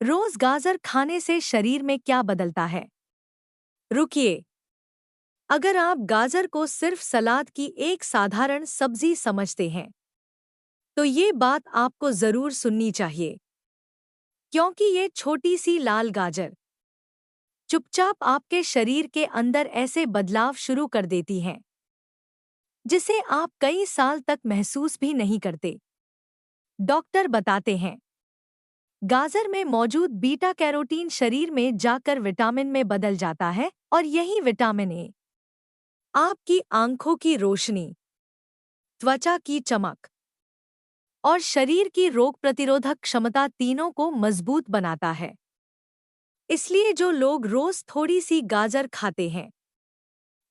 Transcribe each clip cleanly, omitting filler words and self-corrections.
रोज गाजर खाने से शरीर में क्या बदलता है? रुकिए, अगर आप गाजर को सिर्फ सलाद की एक साधारण सब्जी समझते हैं, तो ये बात आपको जरूर सुननी चाहिए, क्योंकि ये छोटी सी लाल गाजर चुपचाप आपके शरीर के अंदर ऐसे बदलाव शुरू कर देती हैं, जिसे आप कई साल तक महसूस भी नहीं करते। डॉक्टर बताते हैं, गाजर में मौजूद बीटा कैरोटीन शरीर में जाकर विटामिन में बदल जाता है और यही विटामिन ए आपकी आंखों की रोशनी, त्वचा की चमक और शरीर की रोग प्रतिरोधक क्षमता तीनों को मजबूत बनाता है। इसलिए जो लोग रोज थोड़ी सी गाजर खाते हैं,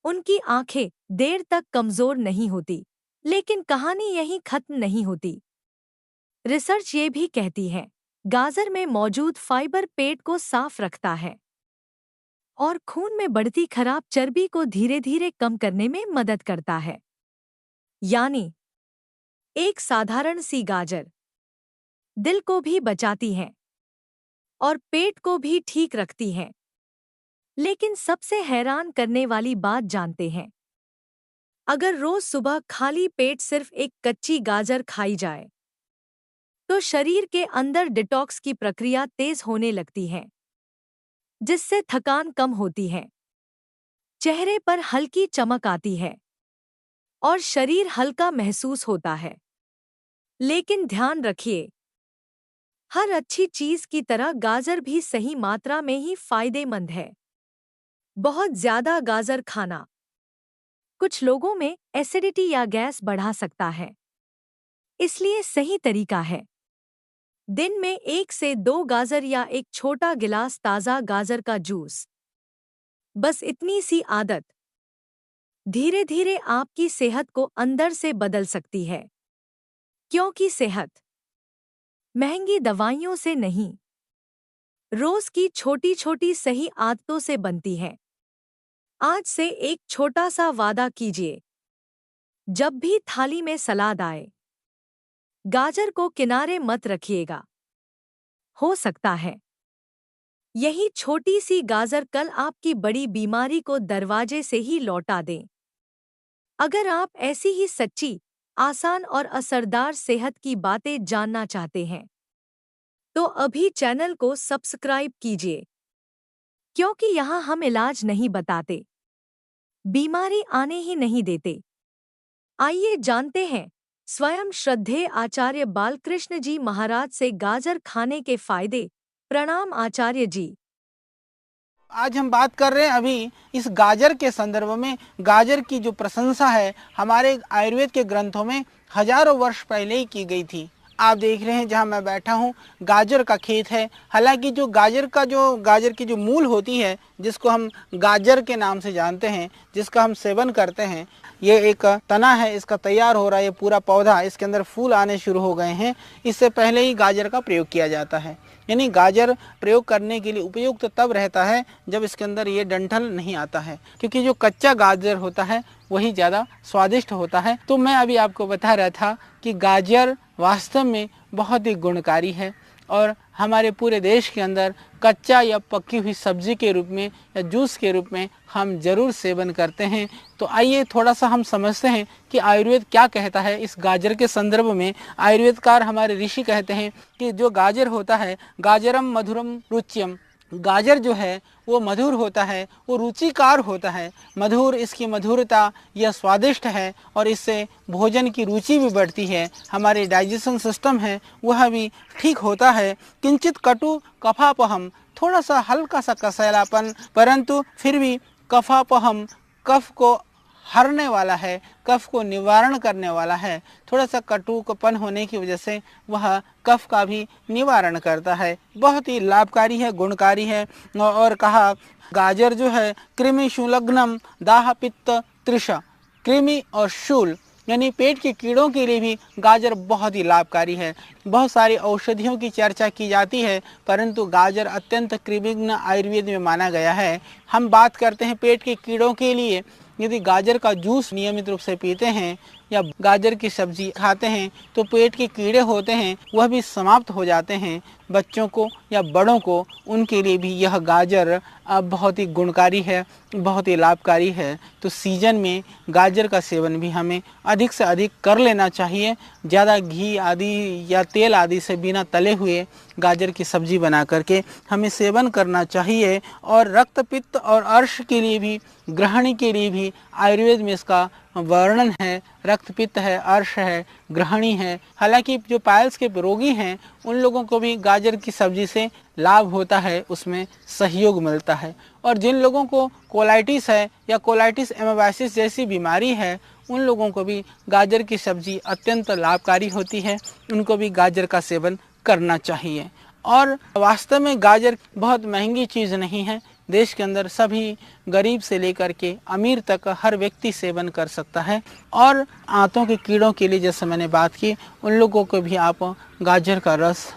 उनकी आंखें देर तक कमजोर नहीं होती। लेकिन कहानी यहीं खत्म नहीं होती। रिसर्च ये भी कहती है, गाजर में मौजूद फाइबर पेट को साफ रखता है और खून में बढ़ती खराब चर्बी को धीरे धीरे कम करने में मदद करता है। यानी एक साधारण सी गाजर दिल को भी बचाती है और पेट को भी ठीक रखती है। लेकिन सबसे हैरान करने वाली बात जानते हैं? अगर रोज सुबह खाली पेट सिर्फ एक कच्ची गाजर खाई जाए, तो शरीर के अंदर डिटॉक्स की प्रक्रिया तेज होने लगती है, जिससे थकान कम होती है, चेहरे पर हल्की चमक आती है और शरीर हल्का महसूस होता है। लेकिन ध्यान रखिए, हर अच्छी चीज की तरह गाजर भी सही मात्रा में ही फायदेमंद है। बहुत ज्यादा गाजर खाना कुछ लोगों में एसिडिटी या गैस बढ़ा सकता है। इसलिए सही तरीका है, दिन में 1 से 2 गाजर या एक छोटा गिलास ताज़ा गाजर का जूस। बस इतनी सी आदत धीरे धीरे आपकी सेहत को अंदर से बदल सकती है, क्योंकि सेहत महंगी दवाइयों से नहीं, रोज की छोटी छोटी सही आदतों से बनती है। आज से एक छोटा सा वादा कीजिए, जब भी थाली में सलाद आए, गाजर को किनारे मत रखिएगा। हो सकता है यही छोटी सी गाजर कल आपकी बड़ी बीमारी को दरवाजे से ही लौटा दें। अगर आप ऐसी ही सच्ची, आसान और असरदार सेहत की बातें जानना चाहते हैं, तो अभी चैनल को सब्सक्राइब कीजिए, क्योंकि यहाँ हम इलाज नहीं बताते, बीमारी आने ही नहीं देते। आइए जानते हैं स्वयं श्रद्धेय आचार्य बालकृष्ण जी महाराज से गाजर खाने के फायदे। प्रणाम आचार्य जी। आज हम बात कर रहे हैं अभी इस गाजर के संदर्भ में। गाजर की जो प्रशंसा है हमारे आयुर्वेद के ग्रंथों में हजारों वर्ष पहले ही की गई थी। आप देख रहे हैं जहां मैं बैठा हूं, गाजर का खेत है। हालांकि जो गाजर की जो मूल होती है, जिसको हम गाजर के नाम से जानते हैं, जिसका हम सेवन करते हैं, ये एक तना है, इसका तैयार हो रहा है ये पूरा पौधा, इसके अंदर फूल आने शुरू हो गए हैं। इससे पहले ही गाजर का प्रयोग किया जाता है। यानी गाजर प्रयोग करने के लिए उपयुक्त तब रहता है जब इसके अंदर ये डंठल नहीं आता है, क्योंकि जो कच्चा गाजर होता है वही ज़्यादा स्वादिष्ट होता है। तो मैं अभी आपको बता रहा था कि गाजर वास्तव में बहुत ही गुणकारी है और हमारे पूरे देश के अंदर कच्चा या पकी हुई सब्जी के रूप में या जूस के रूप में हम जरूर सेवन करते हैं। तो आइए थोड़ा सा हम समझते हैं कि आयुर्वेद क्या कहता है इस गाजर के संदर्भ में। आयुर्वेदकार हमारे ऋषि कहते हैं कि जो गाजर होता है, गाजरम मधुरम रुच्यम, गाजर जो है वो मधुर होता है, वो रुचिकार होता है। मधुर, इसकी मधुरता, यह स्वादिष्ट है और इससे भोजन की रुचि भी बढ़ती है। हमारे डाइजेशन सिस्टम है वह भी ठीक होता है। किंचित कटु कफापहम, थोड़ा सा हल्का सा कसैलापन, परंतु फिर भी कफापहम, कफ को हरने वाला है, कफ को निवारण करने वाला है। थोड़ा सा कटुकपन होने की वजह से वह कफ का भी निवारण करता है। बहुत ही लाभकारी है, गुणकारी है। और कहा गाजर जो है कृमि शूलग्नम दाह पित्त त्रिष, कृमि और शूल यानी पेट के कीड़ों के लिए भी गाजर बहुत ही लाभकारी है। बहुत सारी औषधियों की चर्चा की जाती है, परंतु गाजर अत्यंत कृमिघ्न आयुर्वेद में माना गया है। हम बात करते हैं पेट के कीड़ों के लिए, यदि गाजर का जूस नियमित रूप से पीते हैं या गाजर की सब्जी खाते हैं तो पेट के कीड़े होते हैं वह भी समाप्त हो जाते हैं। बच्चों को या बड़ों को, उनके लिए भी यह गाजर बहुत ही गुणकारी है, बहुत ही लाभकारी है। तो सीजन में गाजर का सेवन भी हमें अधिक से अधिक कर लेना चाहिए। ज़्यादा घी आदि या तेल आदि से बिना तले हुए गाजर की सब्जी बना करके हमें सेवन करना चाहिए। और रक्तपित्त और अर्श के लिए भी, ग्रहणी के लिए भी आयुर्वेद में इसका वर्णन है। रक्तपित्त है, अर्श है, ग्रहणी है। हालांकि जो पाइल्स के रोगी हैं उन लोगों को भी गाजर की सब्जी से लाभ होता है, उसमें सहयोग मिलता है। और जिन लोगों को कोलाइटिस है या कोलाइटिस एमोबाइसिस जैसी बीमारी है, उन लोगों को भी गाजर की सब्जी अत्यंत लाभकारी होती है, उनको भी गाजर का सेवन करना चाहिए। और वास्तव में गाजर बहुत महंगी चीज़ नहीं है। देश के अंदर सभी गरीब से लेकर के अमीर तक हर व्यक्ति सेवन कर सकता है। और आंतों के कीड़ों के लिए जैसे मैंने बात की, उन लोगों को भी आप गाजर का रस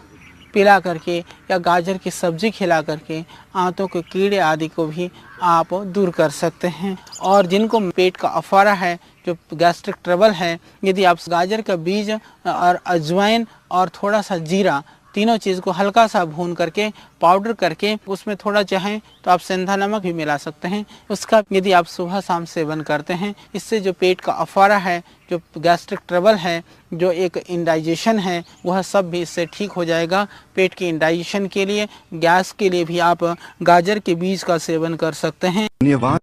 पिला करके या गाजर की सब्जी खिला करके आंतों के कीड़े आदि को भी आप दूर कर सकते हैं। और जिनको पेट का अफारा है, जो गैस्ट्रिक ट्रबल है, यदि आप गाजर का बीज और अजवाइन और थोड़ा सा जीरा, तीनों चीज़ को हल्का सा भून करके पाउडर करके उसमें थोड़ा चाहें तो आप सेंधा नमक भी मिला सकते हैं, उसका यदि आप सुबह शाम सेवन करते हैं, इससे जो पेट का अफारा है, जो गैस्ट्रिक ट्रबल है, जो एक इंडाइजेशन है, वह सब भी इससे ठीक हो जाएगा। पेट की इंडाइजेशन के लिए, गैस के लिए भी आप गाजर के बीज का सेवन कर सकते हैं। धन्यवाद।